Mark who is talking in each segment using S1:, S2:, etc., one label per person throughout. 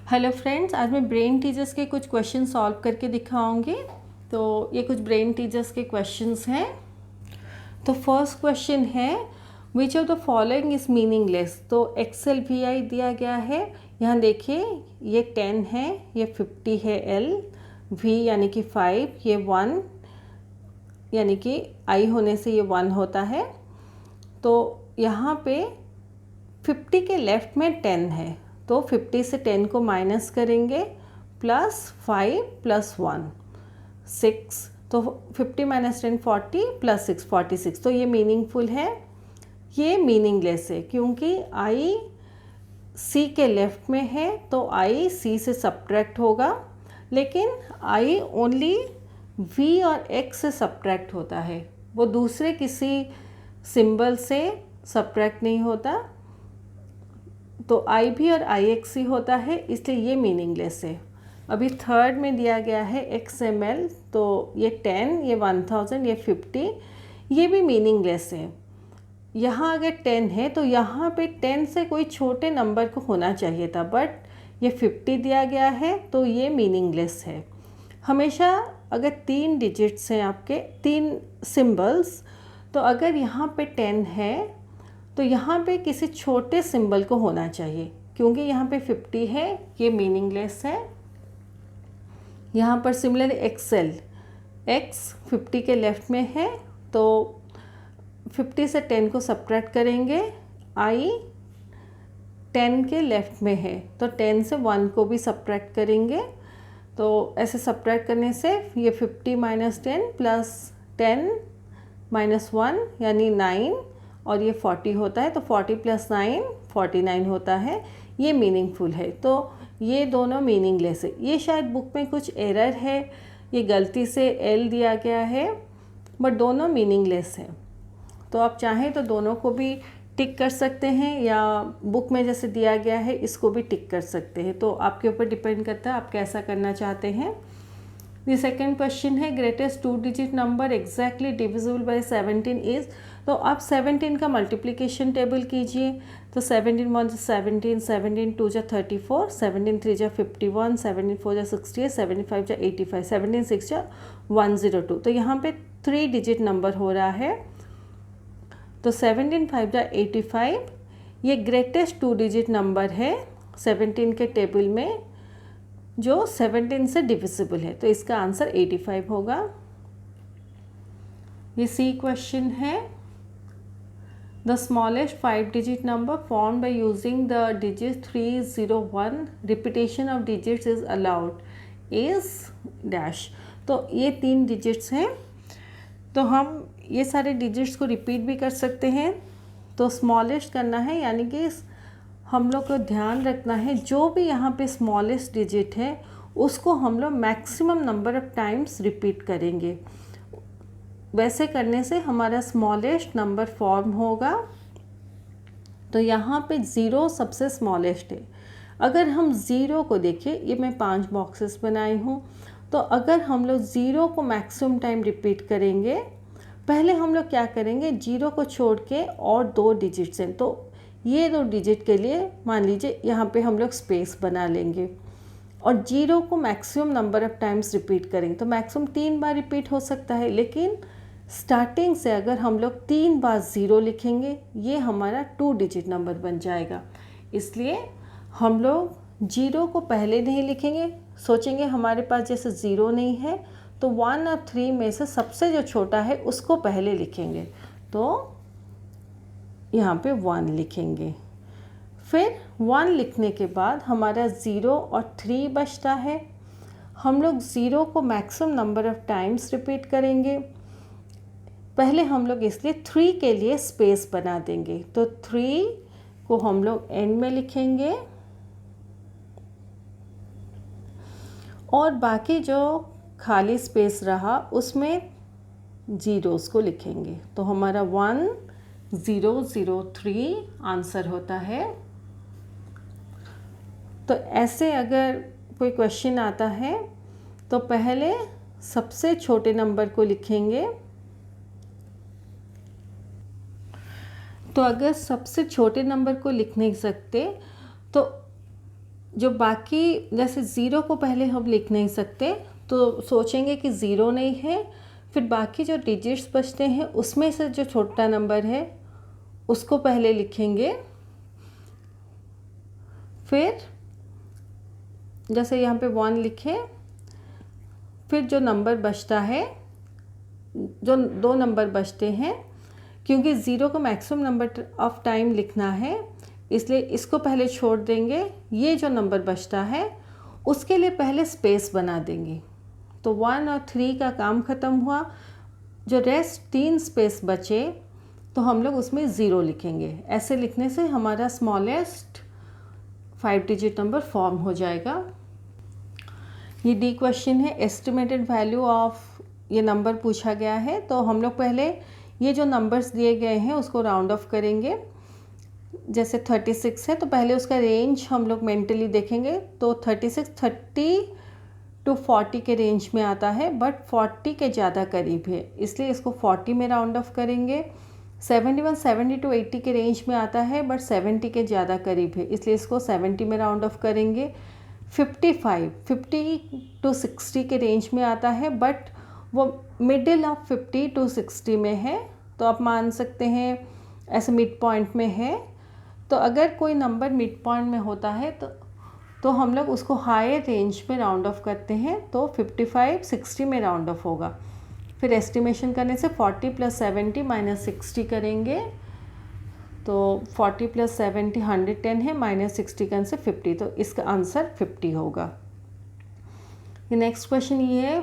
S1: Hello friends, आज मैं brain teasers के कुछ क्वेश्चन सॉल्व करके दिखाऊंगी। तो ये कुछ ब्रेन टीजर्स के क्वेश्चंस हैं। तो फर्स्ट क्वेश्चन है which of the following is meaningless. तो एक्सेल वी आई दिया गया है। यहाँ देखिए ये 10 है, ये 50 है, एल वी यानी कि 5, ये 1 यानी कि आई होने से ये 1 होता है। तो यहाँ पे 50 के लेफ्ट में 10 है, तो 50 से 10 को माइनस करेंगे, +5 + 1 6, तो 50 - 10 40 + 6 46। तो ये मीनिंगफुल है, ये मीनिंगलेस है क्योंकि आई सी के लेफ्ट में है तो आई सी से सब्ट्रैक्ट होगा, लेकिन आई ओनली वी और एक्स से सब्ट्रैक्ट होता है, वो दूसरे किसी सिंबल से सब्ट्रैक्ट नहीं होता। तो आई भी और आई एक्स ही होता है, इसलिए ये मीनिंगलेस है। अभी थर्ड में दिया गया है एक्स एम एल, तो ये 10, ये 1000, ये 50, ये भी मीनिंगलेस है। यहाँ अगर 10 है तो यहाँ पे 10 से कोई छोटे नंबर को होना चाहिए था, बट ये 50 दिया गया है तो ये मीनिंगलेस है। हमेशा अगर 3 डिजिट्स हैं आपके, 3 सिंबल्स, तो अगर यहाँ पे 10 है तो यहाँ पे किसी छोटे सिंबल को होना चाहिए, क्योंकि यहाँ पे 50 है, ये मीनिंगलेस है। यहाँ पर सिमिलर एक्सेल, एक्स 50 के लेफ्ट में है तो 50 से 10 को सब्ट्रैक्ट करेंगे, आई 10 के लेफ्ट में है तो 10 से 1 को भी सब्ट्रैक्ट करेंगे। तो ऐसे सब्ट्रैक्ट करने से ये 50 - 10 + 10 - 1 यानी 9, और ये 40 होता है, तो 40 + 9 49 होता है। ये मीनिंगफुल है, तो ये दोनों मीनिंगलेस है। ये शायद बुक में कुछ एरर है, ये गलती से एल दिया गया है, बट दोनों मीनिंगलेस है। तो आप चाहें तो दोनों को भी टिक कर सकते हैं, या बुक में जैसे दिया गया है इसको भी टिक कर सकते हैं, तो आपके ऊपर डिपेंड करता है आप कैसा करना चाहते हैं। द सेकेंड क्वेश्चन है greatest 2 digit number exactly divisible by 17 is. तो आप 17 का मल्टीप्लिकेशन टेबल कीजिए। तो 17 × 1 = 17, 17 × 2 = 34, 17 × 3 = 51, 17 × 4 = 68, 17 × 5 = 85, 17 × 6 = 102। तो यहाँ पे 3 डिजिट नंबर हो रहा है, तो 17 × 5 = 85, ये ग्रेटेस्ट 2 डिजिट नंबर है 17 के टेबल में जो 17 से डिविजिबल है, तो इसका आंसर 85 होगा। ये सी क्वेश्चन है the smallest 5 digit number form by using the digit 301 repetition of digits is allowed is dash. तो ये 3 डिजिट्स हैं, तो हम ये सारे डिजिट्स को रिपीट भी कर सकते हैं। तो स्मॉलेस्ट करना है, यानी कि हम लोग को ध्यान रखना है जो भी यहाँ पे स्मॉलेस्ट डिजिट है उसको हम लोग maximum number of times repeat करेंगे। वैसे करने से हमारा स्मॉलेस्ट नंबर फॉर्म होगा। तो यहाँ पे 0 सबसे स्मॉलेस्ट है। अगर हम 0 को देखें, ये मैं 5 बॉक्सेस बनाई हूँ, तो अगर हम लोग 0 को मैक्सिमम टाइम रिपीट करेंगे, पहले हम लोग क्या करेंगे, 0 को छोड़ के और 2 डिजिट्स हैं, तो ये 2 डिजिट के लिए मान लीजिए यहाँ पे हम लोग स्पेस बना लेंगे और 0 को maximum number of times repeat करेंगे। तो मैक्सिमम 3 बार रिपीट हो सकता है, लेकिन स्टार्टिंग से अगर हम लोग 3 बार 0 लिखेंगे, ये हमारा 2 डिजिट नंबर बन जाएगा। इसलिए हम लोग 0 को पहले नहीं लिखेंगे, सोचेंगे हमारे पास जैसे 0 नहीं है तो 1 और 3 में से सबसे जो छोटा है उसको पहले लिखेंगे, तो यहाँ पे 1 लिखेंगे। फिर 1 लिखने के बाद हमारा 0 और 3 बचता है। हम लोग 0 को maximum number of times repeat करेंगे। पहले हम लोग इसलिए 3 के लिए स्पेस बना देंगे, तो 3 को हम लोग एंड में लिखेंगे और बाकी जो खाली स्पेस रहा उसमें ज़ीरोज़ को लिखेंगे। तो हमारा 1003 आंसर होता है। तो ऐसे अगर कोई क्वेश्चन आता है तो पहले सबसे छोटे नंबर को लिखेंगे। तो अगर सबसे छोटे नंबर को लिख नहीं सकते तो जो बाकी जैसे ज़ीरो को पहले हम लिख नहीं सकते, तो सोचेंगे कि ज़ीरो नहीं है, फिर बाकी जो डिजिट्स बचते हैं उसमें से जो छोटा नंबर है उसको पहले लिखेंगे। फिर जैसे यहाँ पे 1 लिखे, फिर जो नंबर बचता है, जो 2 नंबर बचते हैं, क्योंकि ज़ीरो को मैक्सिमम नंबर ऑफ टाइम लिखना है इसलिए इसको पहले छोड़ देंगे। ये जो नंबर बचता है उसके लिए पहले स्पेस बना देंगे। तो 1 और 3 का काम ख़त्म हुआ, जो रेस्ट 3 स्पेस बचे तो हम लोग उसमें ज़ीरो लिखेंगे। ऐसे लिखने से हमारा स्मॉलेस्ट 5 डिजिट नंबर फॉर्म हो जाएगा। ये डी क्वेश्चन है, एस्टिमेटेड वैल्यू ऑफ ये नंबर पूछा गया है। तो हम लोग पहले ये जो नंबर्स दिए गए हैं उसको राउंड ऑफ करेंगे। जैसे 36 है तो पहले उसका रेंज हम लोग मेंटली देखेंगे। तो 36 30 टू 40 के रेंज में आता है, बट 40 के ज़्यादा करीब है इसलिए इसको 40 में राउंड ऑफ करेंगे। 71 70 टू 80 के रेंज में आता है, बट 70 के ज़्यादा करीब है इसलिए इसको 70 में राउंड ऑफ करेंगे। 55 50 टू 60 के रेंज में आता है, बट वो मिडिल ऑफ 50 टू 60 में है, तो आप मान सकते हैं ऐसे मिड पॉइंट में है। तो अगर कोई नंबर मिड पॉइंट में होता है तो हम लोग उसको हायर रेंज में राउंड ऑफ करते हैं, तो 55 60 में राउंड ऑफ होगा। फिर एस्टिमेशन करने से 40 + 70 - 60 करेंगे, तो 40 + 70 110 है, -60 करने से 50, तो इसका आंसर 50 होगा। नेक्स्ट क्वेश्चन ये है,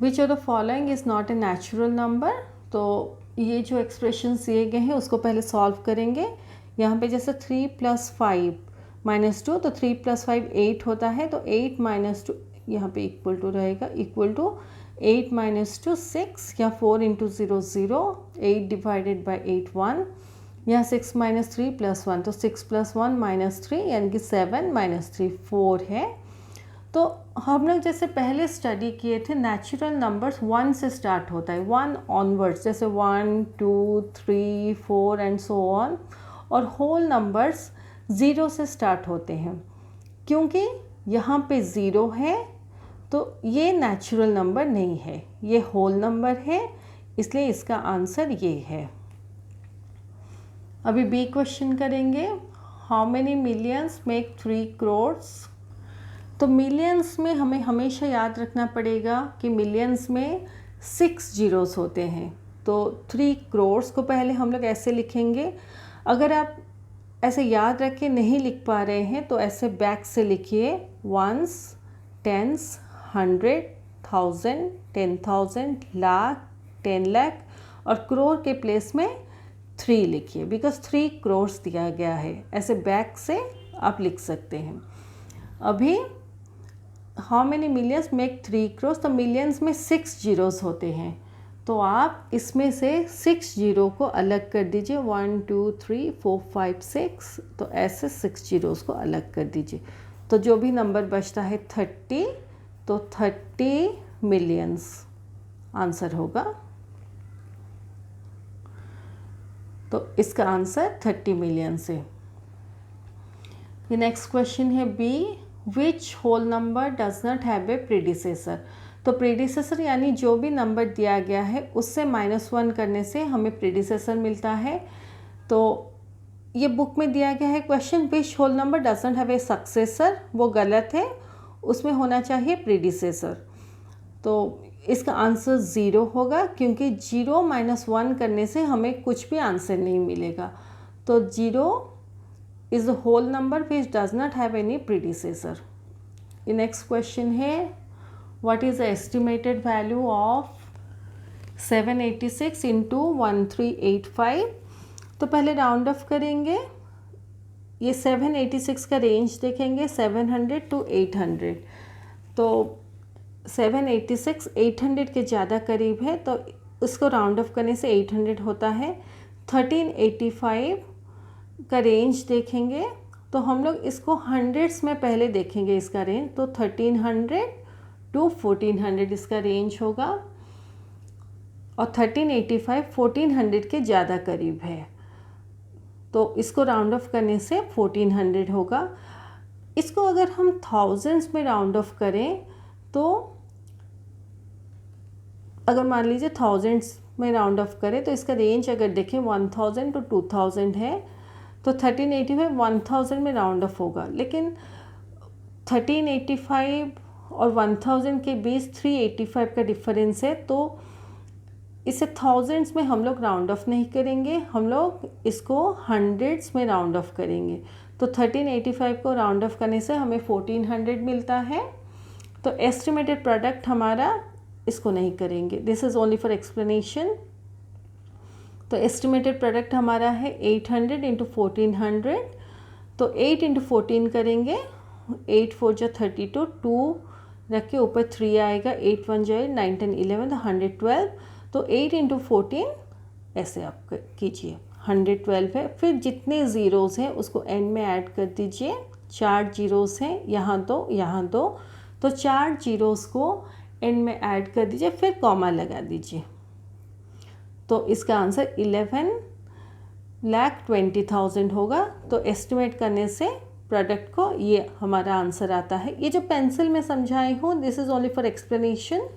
S1: which of the following is not a natural number. तो ये जो एक्सप्रेशंस दिए गए हैं उसको पहले सॉल्व करेंगे। यहाँ पे जैसे 3 + 5 - 2, तो 3 + 5 8 होता है, तो 8 - 2 यहाँ पे इक्वल टू रहेगा, इक्वल टू 8 - 2 6 या 4 × 0 0, 8 डिवाइडेड बाई 8 1, यहाँ 6 - 3 + 1, तो 6 + 1 - 3 यानी कि 7 - 3 4 है। तो हम लोग जैसे पहले स्टडी किए थे, नेचुरल नंबर्स 1 से स्टार्ट होता है, 1 ऑनवर्ड्स, जैसे 1 2 3 4 एंड सो ऑन, और होल नंबर्स 0 से स्टार्ट होते हैं। क्योंकि यहाँ पे 0 है तो ये नेचुरल नंबर नहीं है, ये होल नंबर है, इसलिए इसका आंसर ये है। अभी बी क्वेश्चन करेंगे, how many millions make 3 crores. तो मिलियंस में हमें हमेशा याद रखना पड़ेगा कि मिलियंस में 6 जीरोस होते हैं, तो 3 करोड्स को पहले हम लोग ऐसे लिखेंगे। अगर आप ऐसे याद रख के नहीं लिख पा रहे हैं तो ऐसे बैक से लिखिए, वंस, टेंस, 100, 1000, 10,000, लाख, 10 लाख, और करोड़ के प्लेस में 3 लिखिए, बिकॉज 3 करोड्स दिया गया है। ऐसे बैक से आप लिख सकते हैं। अभी how many millions make 3 crores, तो मिलियंस में 6 जीरोस होते हैं, तो आप इसमें से 6 जीरो को अलग कर दीजिए, 1 2 3 4 5 6, तो ऐसे 6 जीरोस को अलग कर दीजिए, तो जो भी नंबर बचता है 30, तो 30 मिलियंस आंसर होगा। तो इसका आंसर 30 मिलियंस है। ये नेक्स्ट क्वेश्चन है B, which whole number does not have a predecessor. तो प्रीडिसेसर यानी जो भी नंबर दिया गया है उससे -1 करने से हमें प्रीडिसेसर मिलता है। तो ये बुक में दिया गया है question, which whole number does not have a successor, वो गलत है, उसमें होना चाहिए प्रीडिसेसर। तो इसका आंसर 0 होगा, क्योंकि 0 - 1 करने से हमें कुछ भी आंसर नहीं मिलेगा। तो 0 is the whole number which does not have any predecessor. The next question है, what is the estimated value of 786 into 1385। तो पहले राउंड ऑफ करेंगे, ये 786 का रेंज देखेंगे 700 to 800, तो 786 800 के ज़्यादा करीब है, तो इसको राउंड ऑफ करने से 800 होता है। 1385 का रेंज देखेंगे तो हम लोग इसको हंड्रेड्स में पहले देखेंगे इसका रेंज, तो 1300 to 1400 इसका रेंज होगा, और 1385 1400 के ज़्यादा करीब है, तो इसको राउंड ऑफ करने से 1400 होगा। इसको अगर हम थाउजेंड्स में राउंड ऑफ करें तो अगर मान लीजिए थाउजेंड्स में राउंड ऑफ करें तो इसका रेंज अगर देखें 1000 to 2000 है, तो 1385 1000 में राउंड ऑफ होगा, लेकिन 1385 और 1000 के बीच 385 का डिफरेंस है, तो इसे थाउजेंड्स में हम लोग राउंड ऑफ नहीं करेंगे, हम लोग इसको हंड्रेड्स में राउंड ऑफ करेंगे। तो 1385 को राउंड ऑफ करने से हमें 1400 मिलता है। तो एस्टिमेटेड प्रोडक्ट हमारा इसको नहीं करेंगे, this is only for explanation. तो एस्टिमेटेड प्रोडक्ट हमारा है 800 इंटू 1400, तो 8 इंटू 14 करेंगे, 8 4 जा 32, 2 रख के ऊपर 3 आएगा, 8 1 जाए 9 10 11, तो 112। तो 8 इंटू 14 ऐसे आप कीजिए, 112 है। फिर जितने ज़ीरोज़ हैं उसको एंड में ऐड कर दीजिए, 4 ज़ीरोज़ हैं, यहाँ दो यहाँ दो, तो 4 ज़ीरोज़ को एंड में ऐड कर दीजिए, फिर कॉमा लगा दीजिए। तो इसका आंसर 11,20,000 होगा। तो एस्टिमेट करने से प्रोडक्ट को ये हमारा आंसर आता है। ये जो पेंसिल में समझाई हूँ this is only for explanation.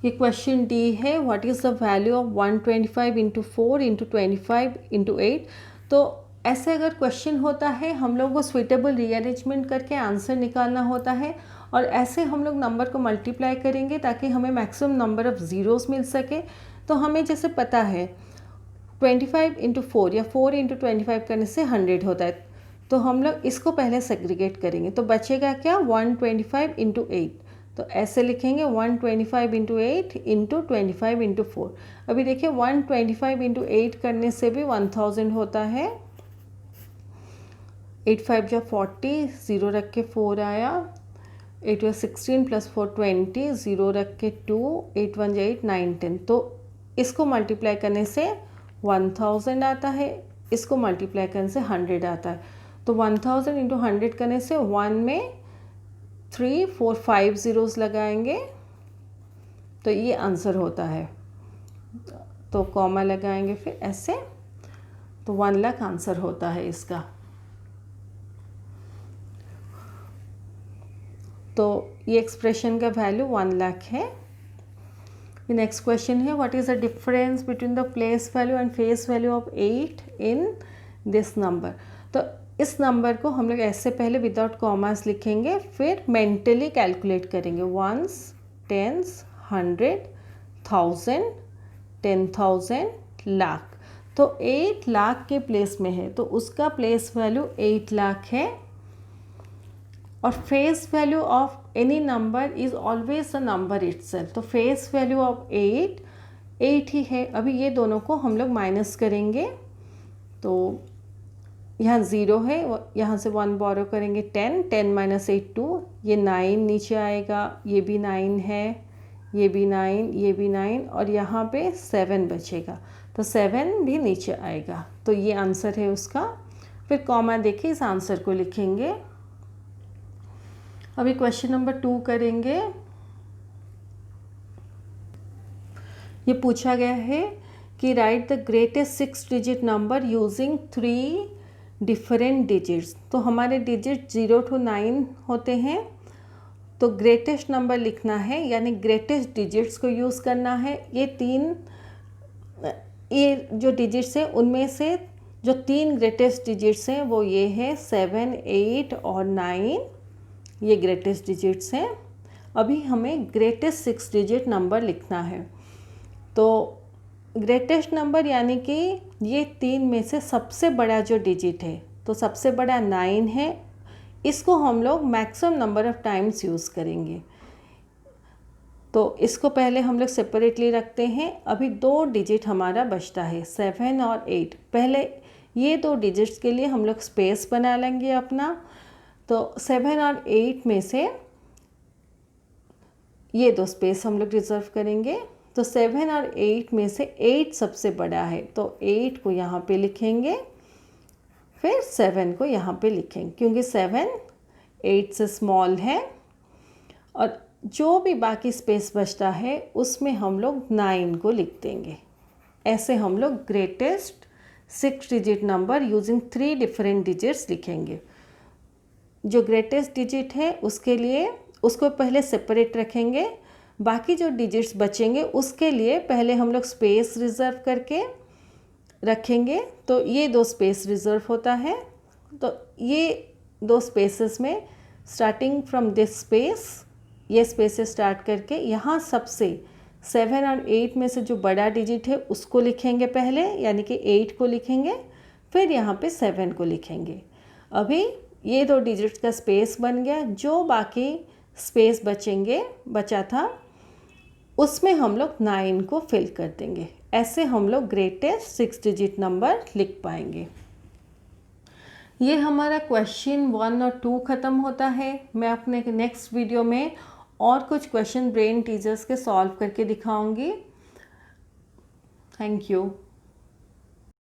S1: ये क्वेश्चन डी है, what is the value of 125 into 4 into 25 into 8। तो ऐसे अगर क्वेश्चन होता है हम लोग को स्वीटेबल रीअरेंजमेंट करके आंसर निकालना होता है, और ऐसे हम लोग नंबर को मल्टीप्लाई करेंगे ताकि हमें मैक्सिमम नंबर ऑफ़ ज़ीरोज़ मिल सके। तो हमें जैसे पता है 25 इंटू 4 या 4 इंटू 25 करने से 100 होता है, तो हम लोग इसको पहले सेग्रीगेट करेंगे, तो बचेगा क्या 125 इंटू 8। तो ऐसे लिखेंगे 125 इंटू 8 इंटू 25 इंटू 4। अभी देखिए 125 इंटू 8 करने से भी 1000 होता है, 8 5 जा 40, 0 रख के 4 आया, 8 व 16 प्लस 4 20, 0 रख के 2, 8 1 जा 8 9 10। तो इसको मल्टीप्लाई करने से 1000 आता है, इसको मल्टीप्लाई करने से 100 आता है। तो 1000 इंटू 100 करने से 1 में 3 4 5 ज़ीरोज़ लगाएंगे, तो ये आंसर होता है। तो कॉमा लगाएंगे फिर ऐसे, तो 1 लाख आंसर होता है इसका। तो ये एक्सप्रेशन का वैल्यू 1 लाख है। नेक्स्ट क्वेश्चन है, what is the difference between the place value and face value of 8 in this number. तो इस नंबर को हम लोग ऐसे पहले विदाउट कॉमास लिखेंगे, फिर मेंटली कैलकुलेट करेंगे, वंस, टेंस, 100, 1000, 10,000, लाख। तो 8 लाख के प्लेस में है तो उसका प्लेस वैल्यू 8 लाख है, और face value of any number is always a number itself. तो फेस वैल्यू ऑफ 8 ही है। अभी ये दोनों को हम लोग माइनस करेंगे, तो यहाँ 0 है, यहाँ से 1 बोरो करेंगे, 10, 10 माइनस 8 2, ये 9 नीचे आएगा, ये भी 9 है, ये भी 9, ये भी 9, और यहाँ पे 7 बचेगा, तो 7 भी नीचे आएगा। तो ये आंसर है उसका। फिर कॉमा देखिए इस आंसर को लिखेंगे। अभी क्वेश्चन नंबर 2 करेंगे। ये पूछा गया है कि right the greatest 6 digit number using 3 different digits. तो हमारे डिजिट 0 to 9 होते हैं, तो ग्रेटेस्ट नंबर लिखना है, यानी ग्रेटेस्ट डिजिट्स को यूज़ करना है। ये जो डिजिट्स हैं उनमें से जो 3 ग्रेटेस्ट डिजिट्स हैं वो ये है 7 8 और 9, ये ग्रेटेस्ट डिजिट्स हैं। अभी हमें ग्रेटेस्ट 6 डिजिट नंबर लिखना है। तो ग्रेटेस्ट नंबर यानी कि ये 3 में से सबसे बड़ा जो डिजिट है, तो सबसे बड़ा 9 है, इसको हम लोग maximum number of times use करेंगे। तो इसको पहले हम लोग सेपरेटली रखते हैं। अभी 2 डिजिट हमारा बचता है, 7 और 8। पहले ये 2 डिजिट्स के लिए हम लोग स्पेस बना लेंगे अपना। तो 7 और 8 में से ये 2 स्पेस हम लोग रिजर्व करेंगे। तो 7 और 8 में से 8 सबसे बड़ा है, तो 8 को यहाँ पे लिखेंगे, फिर 7 को यहाँ पे लिखेंगे, क्योंकि 7 8 से स्मॉल है। और जो भी बाकी स्पेस बचता है उसमें हम लोग 9 को लिख देंगे। ऐसे हम लोग greatest 6 digit number using 3 different digits लिखेंगे। जो ग्रेटेस्ट डिजिट है उसके लिए उसको पहले सेपरेट रखेंगे, बाकी जो डिजिट्स बचेंगे उसके लिए पहले हम लोग स्पेस रिज़र्व करके रखेंगे। तो ये 2 स्पेस रिज़र्व होता है। तो ये 2 स्पेसेस में स्टार्टिंग फ्रॉम दिस स्पेस, ये स्पेसेस स्टार्ट करके यहाँ सबसे 7 और 8 में से जो बड़ा डिजिट है उसको लिखेंगे पहले, यानी कि 8 को लिखेंगे, फिर यहाँ पे 7 को लिखेंगे। अभी ये 2 डिजिट्स का स्पेस बन गया। जो बाकी स्पेस बचा था उसमें हम लोग 9 को फिल कर देंगे। ऐसे हम लोग ग्रेटेस्ट 6 डिजिट नंबर लिख पाएंगे। ये हमारा क्वेश्चन 1 और 2 ख़त्म होता है। मैं अपने नेक्स्ट वीडियो में और कुछ क्वेश्चन ब्रेन टीजर्स के सॉल्व करके दिखाऊंगी। Thank you.